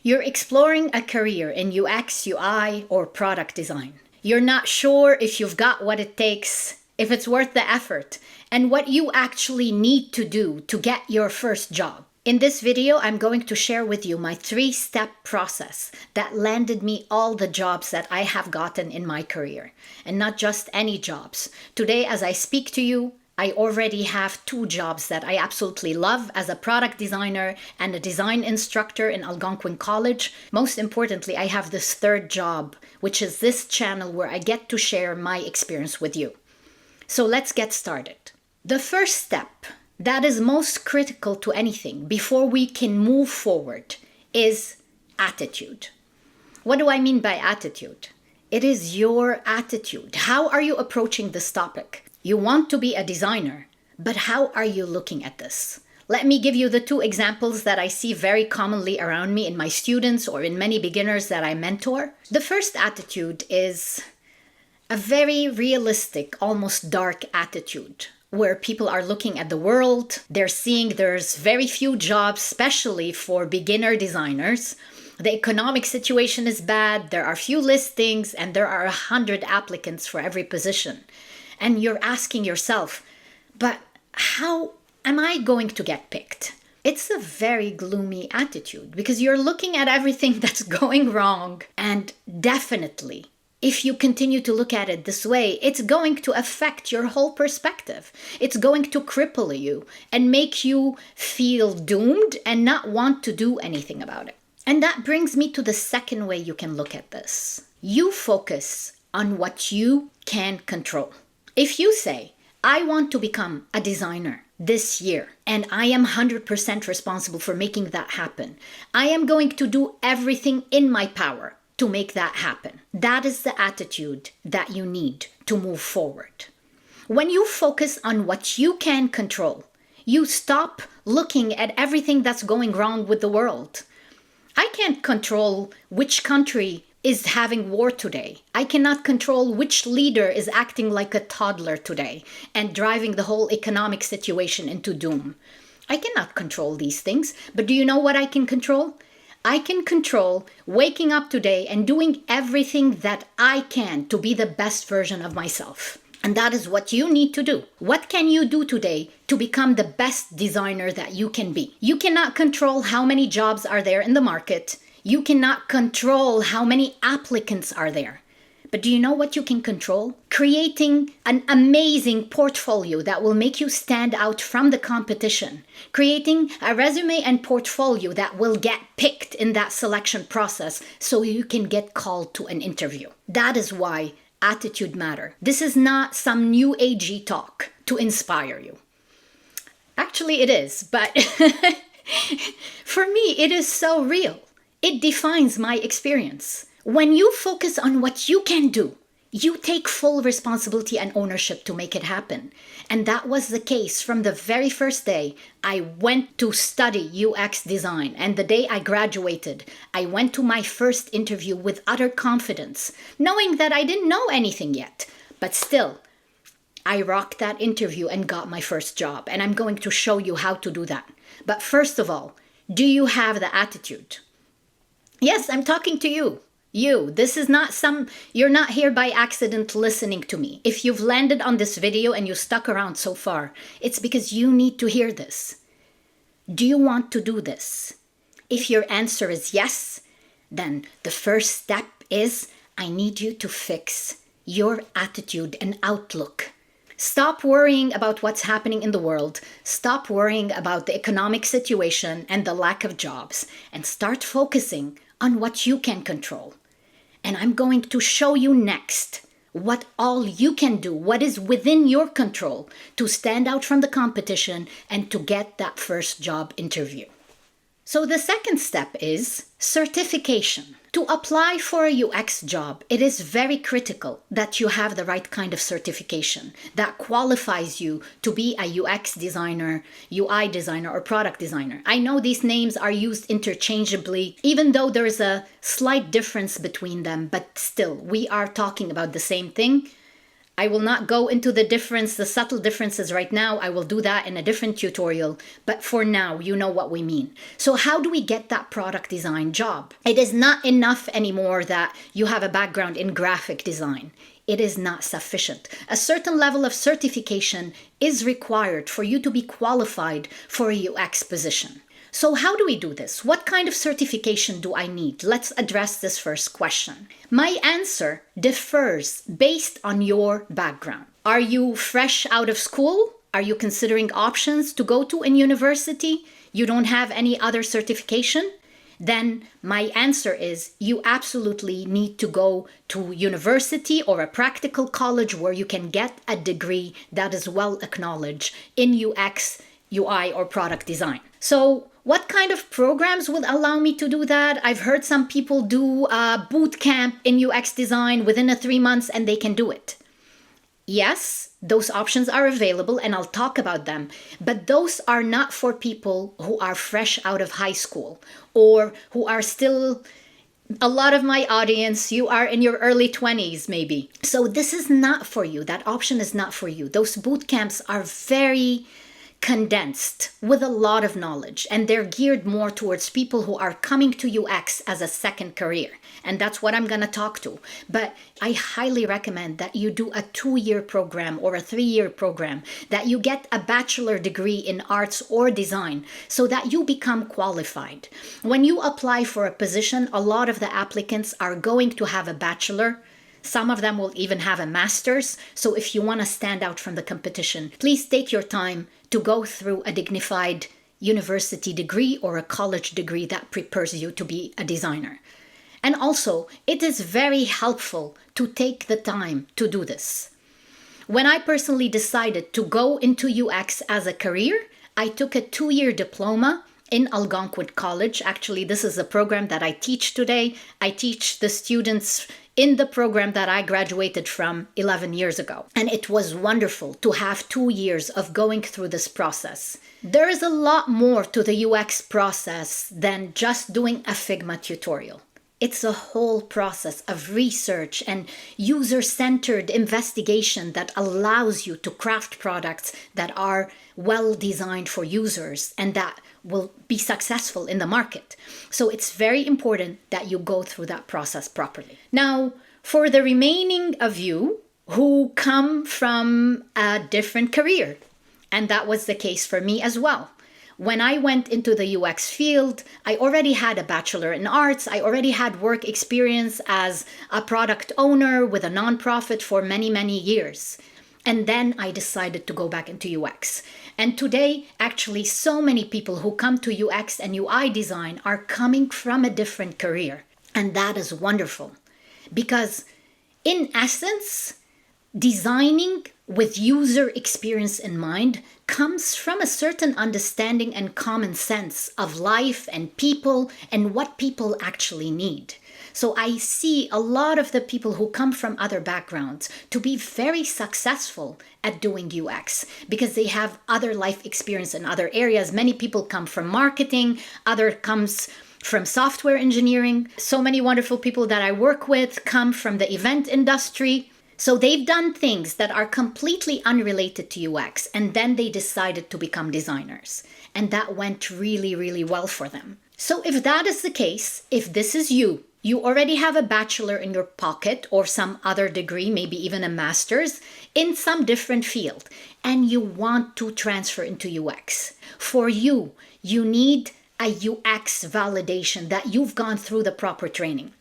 You're exploring a career in UX, UI, or product design. You're not sure if you've got what it takes, if it's worth the effort, and what you actually need to do to get your first job. In this video, I'm going to share with you my 3-step process that landed me all the jobs that I have gotten in my career. And not just any jobs. Today, as I speak to you, I already have 2 jobs that I absolutely love as a product designer and a design instructor in Algonquin College. Most importantly, I have this 3rd job, which is this channel where I get to share my experience with you. So let's get started. The first step that is most critical to anything before we can move forward is attitude. What do I mean by attitude? It is your attitude. How are you approaching this topic? You want to be a designer, but how are you looking at this? Let me give you the 2 examples that I see very commonly around me in my students or in many beginners that I mentor. The first attitude is a very realistic, almost dark attitude, where people are looking at the world, they're seeing there's very few jobs, especially for beginner designers. The economic situation is bad, there are few listings, and there are 100 applicants for every position. And you're asking yourself, but how am I going to get picked? It's a very gloomy attitude because you're looking at everything that's going wrong. And definitely, if you continue to look at it this way, it's going to affect your whole perspective. It's going to cripple you and make you feel doomed and not want to do anything about it. And that brings me to the second way you can look at this. You focus on what you can control. If you say, I want to become a designer this year, and I am 100% responsible for making that happen, I am going to do everything in my power to make that happen. That is the attitude that you need to move forward. When you focus on what you can control, you stop looking at everything that's going wrong with the world. I can't control which country is having war today. I cannot control which leader is acting like a toddler today and driving the whole economic situation into doom. I cannot control these things, but do you know what I can control? I can control waking up today and doing everything that I can to be the best version of myself. And that is what you need to do. What can you do today to become the best designer that you can be? You cannot control how many jobs are there in the market. You cannot control how many applicants are there. But do you know what you can control? Creating an amazing portfolio that will make you stand out from the competition. Creating a resume and portfolio that will get picked in that selection process so you can get called to an interview. That is why attitude matters. This is not some new agey talk to inspire you. Actually, it is, but for me, it is so real. It defines my experience. When you focus on what you can do, you take full responsibility and ownership to make it happen. And that was the case from the very first day I went to study UX design. And the day I graduated, I went to my first interview with utter confidence, knowing that I didn't know anything yet. But still, I rocked that interview and got my first job. And I'm going to show you how to do that. But first of all, do you have the attitude? Yes, I'm talking to you. This is not you're not here by accident listening to me. If you've landed on this video and you stuck around so far, it's because you need to hear this. Do you want to do this? If your answer is yes, then the first step is I need you to fix your attitude and outlook. Stop worrying about what's happening in the world. Stop worrying about the economic situation and the lack of jobs, and start focusing on what you can control. And I'm going to show you next what all you can do, what is within your control to stand out from the competition and to get that first job interview. So the second step is certification. To apply for a UX job, it is very critical that you have the right kind of certification that qualifies you to be a UX designer, UI designer, or product designer. I know these names are used interchangeably, even though there is a slight difference between them, but still, we are talking about the same thing. I will not go into the subtle differences right now. I will do that in a different tutorial. But for now, you know what we mean. So how do we get that product design job? It is not enough anymore that you have a background in graphic design. It is not sufficient. A certain level of certification is required for you to be qualified for a UX position. So how do we do this? What kind of certification do I need? Let's address this first question. My answer differs based on your background. Are you fresh out of school? Are you considering options to go to in university? You don't have any other certification? Then my answer is you absolutely need to go to university or a practical college where you can get a degree that is well acknowledged in UX, UI, or product design. So what kind of programs will allow me to do that? I've heard some people do a boot camp in UX design within 3 months and they can do it. Yes, those options are available and I'll talk about them, but those are not for people who are fresh out of high school or who are still, a lot of my audience, you are in your early 20s maybe. So this is not for you. That option is not for you. Those boot camps are very condensed with a lot of knowledge, and they're geared more towards people who are coming to UX as a second career. And that's what I'm going to talk to. But I highly recommend that you do a 2-year program or a 3-year program, that you get a bachelor degree in arts or design so that you become qualified. When you apply for a position, a lot of the applicants are going to have a bachelor. Some of them will even have a master's. So if you want to stand out from the competition, please take your time to go through a dignified university degree or a college degree that prepares you to be a designer. And also, it is very helpful to take the time to do this. When I personally decided to go into UX as a career, I took a 2-year diploma in Algonquin College. Actually, this is a program that I teach today. I teach the students in the program that I graduated from 11 years ago. And it was wonderful to have 2 years of going through this process. There is a lot more to the UX process than just doing a Figma tutorial. It's a whole process of research and user-centered investigation that allows you to craft products that are well designed for users and that will be successful in the market. So it's very important that you go through that process properly. Now, for the remaining of you who come from a different career, and that was the case for me as well. When I went into the UX field, I already had a bachelor in arts. I already had work experience as a product owner with a nonprofit for many, many years. And then I decided to go back into UX. And today, actually, so many people who come to UX and UI design are coming from a different career. And that is wonderful. Because in essence, designing with user experience in mind comes from a certain understanding and common sense of life and people and what people actually need. So I see a lot of the people who come from other backgrounds to be very successful at doing UX because they have other life experience in other areas. Many people come from marketing, other comes from software engineering. So many wonderful people that I work with come from the event industry. So they've done things that are completely unrelated to UX, and then they decided to become designers. And that went really, really well for them. So if that is the case, if this is you, you already have a bachelor in your pocket or some other degree, maybe even a master's in some different field, and you want to transfer into UX. For you, you need a UX validation that you've gone through the proper training.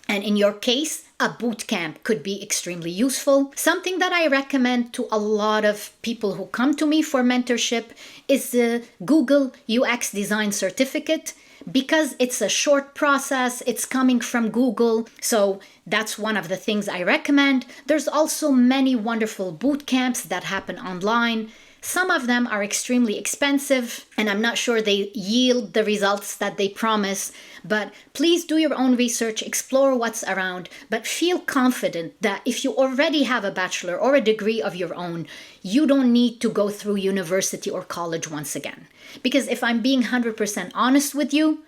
And in your case, a boot camp could be extremely useful. Something that I recommend to a lot of people who come to me for mentorship is the Google UX Design Certificate, because it's a short process, it's coming from Google. So that's one of the things I recommend. There's also many wonderful boot camps that happen online. Some of them are extremely expensive, and I'm not sure they yield the results that they promise. But please do your own research, explore what's around, but feel confident that if you already have a bachelor or a degree of your own, you don't need to go through university or college once again. Because if I'm being 100% honest with you,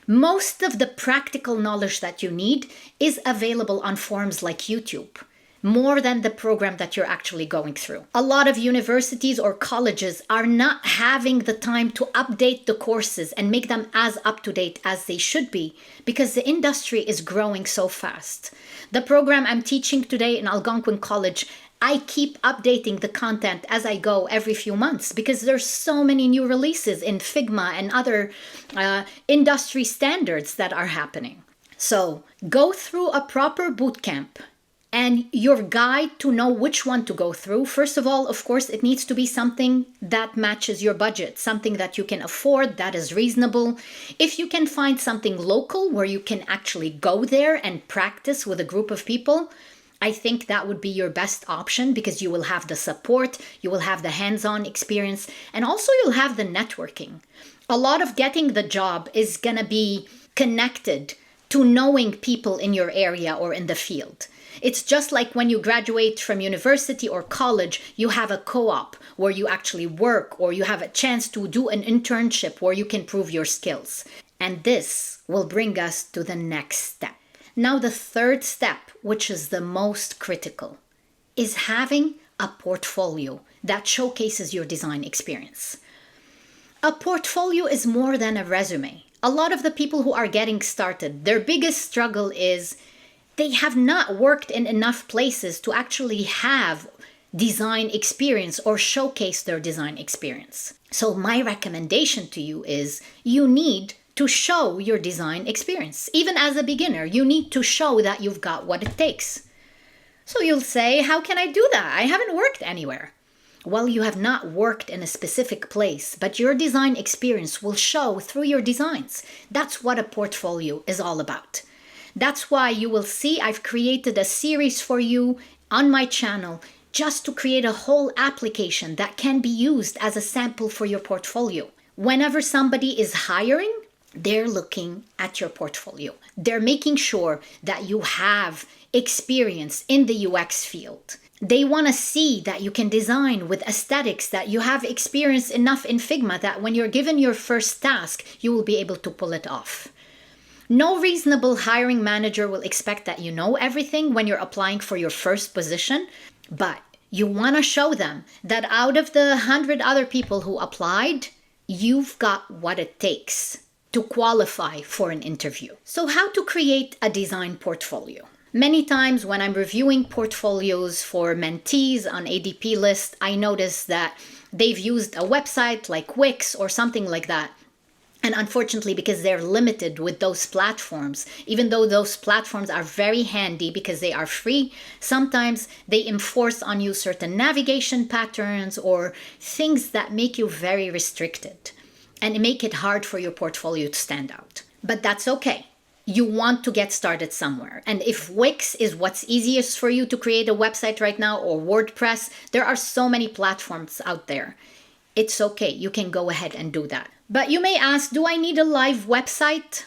most of the practical knowledge that you need is available on forums like YouTube. more than the program that you're actually going through. A lot of universities or colleges are not having the time to update the courses and make them as up to date as they should be because the industry is growing so fast. The program I'm teaching today in Algonquin College, I keep updating the content as I go every few months because there's so many new releases in Figma and other industry standards that are happening. So go through a proper bootcamp and your guide to know which one to go through. First of all, of course, it needs to be something that matches your budget, something that you can afford, that is reasonable. If you can find something local where you can actually go there and practice with a group of people, I think that would be your best option because you will have the support, you will have the hands-on experience, and also you'll have the networking. A lot of getting the job is going to be connected to knowing people in your area or in the field. It's just like when you graduate from university or college, you have a co-op where you actually work or you have a chance to do an internship where you can prove your skills. And this will bring us to the next step. Now, the third step, which is the most critical, is having a portfolio that showcases your design experience. A portfolio is more than a resume. A lot of the people who are getting started, their biggest struggle is they have not worked in enough places to actually have design experience or showcase their design experience. So my recommendation to you is you need to show your design experience. Even as a beginner, you need to show that you've got what it takes. So you'll say, how can I do that? I haven't worked anywhere. Well, you have not worked in a specific place, but your design experience will show through your designs. That's what a portfolio is all about. That's why you will see I've created a series for you on my channel just to create a whole application that can be used as a sample for your portfolio. Whenever somebody is hiring, they're looking at your portfolio. They're making sure that you have experience in the UX field. They want to see that you can design with aesthetics, that you have experience enough in Figma that when you're given your first task, you will be able to pull it off. No reasonable hiring manager will expect that you know everything when you're applying for your first position, but you want to show them that out of the 100 other people who applied, you've got what it takes to qualify for an interview. So how to create a design portfolio? Many times when I'm reviewing portfolios for mentees on ADP list, I notice that they've used a website like Wix or something like that. And unfortunately, because they're limited with those platforms, even though those platforms are very handy because they are free, sometimes they enforce on you certain navigation patterns or things that make you very restricted and make it hard for your portfolio to stand out. But that's okay. You want to get started somewhere. And if Wix is what's easiest for you to create a website right now, or WordPress, there are so many platforms out there. It's okay. You can go ahead and do that. But you may ask, do I need a live website?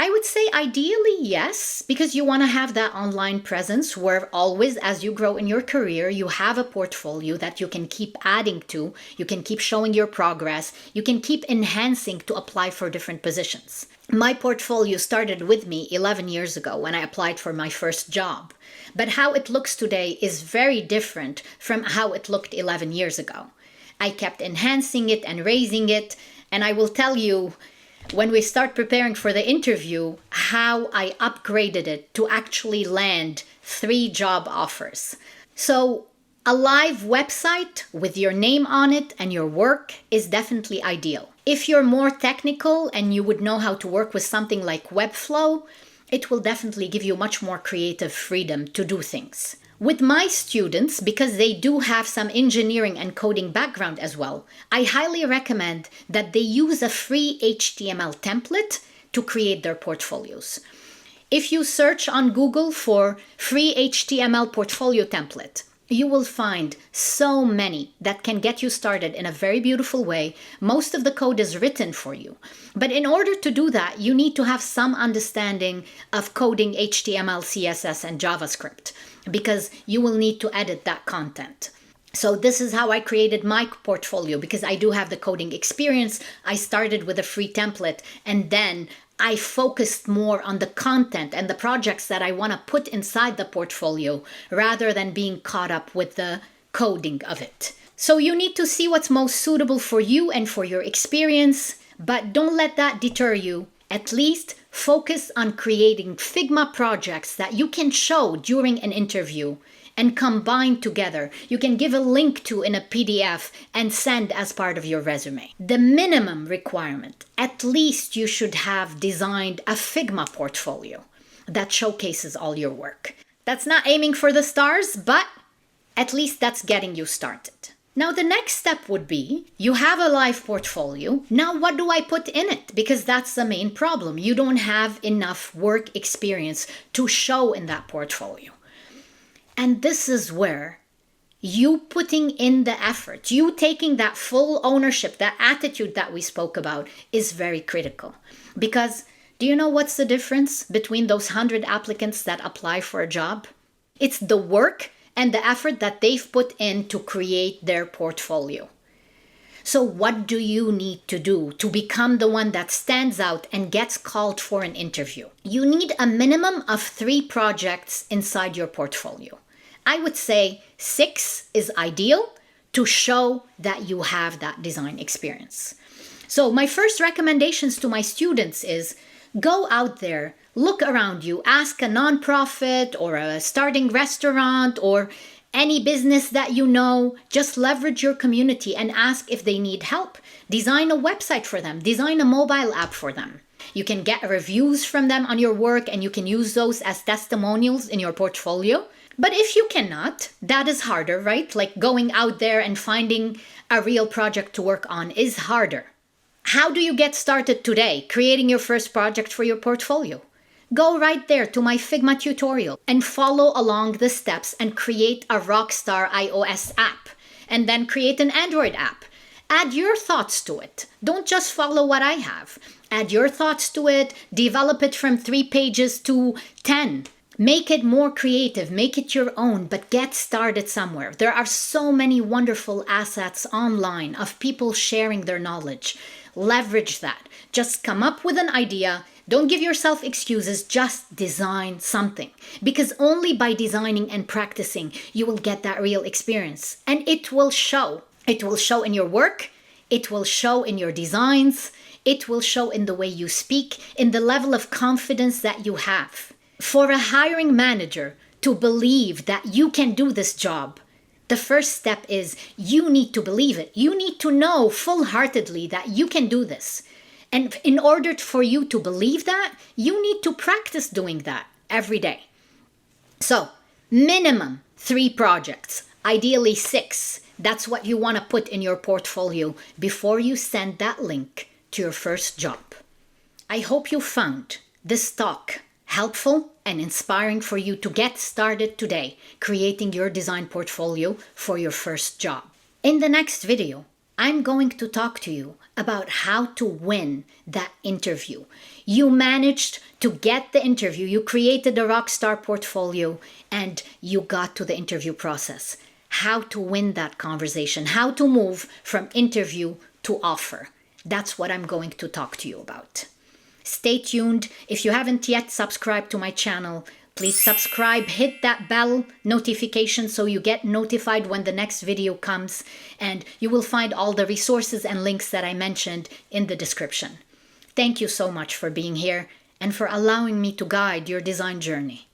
I would say ideally yes, because you want to have that online presence where always as you grow in your career, you have a portfolio that you can keep adding to, you can keep showing your progress, you can keep enhancing to apply for different positions. My portfolio started with me 11 years ago when I applied for my first job. But how it looks today is very different from how it looked 11 years ago. I kept enhancing it and raising it, and I will tell you when we start preparing for the interview how I upgraded it to actually land 3 job offers. So a live website with your name on it and your work is definitely ideal. If you're more technical and you would know how to work with something like Webflow, it will definitely give you much more creative freedom to do things. With my students, because they do have some engineering and coding background as well, I highly recommend that they use a free HTML template to create their portfolios. If you search on Google for free HTML portfolio template, you will find so many that can get you started in a very beautiful way. Most of the code is written for you. But in order to do that, you need to have some understanding of coding HTML, CSS, and JavaScript, because you will need to edit that content. So this is how I created my portfolio, because I do have the coding experience. I started with a free template and then I focused more on the content and the projects that I want to put inside the portfolio rather than being caught up with the coding of it. So you need to see what's most suitable for you and for your experience, but don't let that deter you. At least focus on creating Figma projects that you can show during an interview and combine together. You can give a link to in a PDF and send as part of your resume. The minimum requirement, at least you should have designed a Figma portfolio that showcases all your work. That's not aiming for the stars, but at least that's getting you started. Now, the next step would be, you have a live portfolio. Now, what do I put in it? Because that's the main problem. You don't have enough work experience to show in that portfolio. And this is where you putting in the effort, you taking that full ownership, that attitude that we spoke about is very critical. Because do you know what's the difference between those 100 applicants that apply for a job? It's the work and the effort that they've put in to create their portfolio. So what do you need to do to become the one that stands out and gets called for an interview? You need a minimum of 3 projects inside your portfolio. I would say 6 is ideal to show that you have that design experience. So my first recommendations to my students is go out there, look around you, ask a nonprofit or a starting restaurant or any business that you know. Just leverage your community and ask if they need help. Design a website for them, design a mobile app for them. You can get reviews from them on your work and you can use those as testimonials in your portfolio. But if you cannot, that is harder, right? Like going out there and finding a real project to work on is harder. How do you get started today creating your first project for your portfolio? Go right there to my Figma tutorial and follow along the steps and create a rockstar iOS app and then create an Android app. Add your thoughts to it. Don't just follow what I have. Add your thoughts to it, develop it from 3 pages to 10. Make it more creative, make it your own, but get started somewhere. There are so many wonderful assets online of people sharing their knowledge. Leverage that. Just come up with an idea. Don't give yourself excuses. Just design something. Because only by designing and practicing, you will get that real experience. And it will show. It will show in your work. It will show in your designs. It will show in the way you speak, in the level of confidence that you have. For a hiring manager to believe that you can do this job, the first step is you need to believe it. You need to know full-heartedly that you can do this. And in order for you to believe that, you need to practice doing that every day. So, minimum 3 projects, ideally 6. That's what you want to put in your portfolio before you send that link to your first job. I hope you found this talk helpful and inspiring for you to get started today creating your design portfolio for your first job. In the next video, I'm going to talk to you about how to win that interview. You managed to get the interview, you created a rockstar portfolio, and you got to the interview process. How to win that conversation, how to move from interview to offer. That's what I'm going to talk to you about. Stay tuned. If you haven't yet subscribed to my channel, please subscribe, hit that bell notification so you get notified when the next video comes, and you will find all the resources and links that I mentioned in the description. Thank you so much for being here and for allowing me to guide your design journey.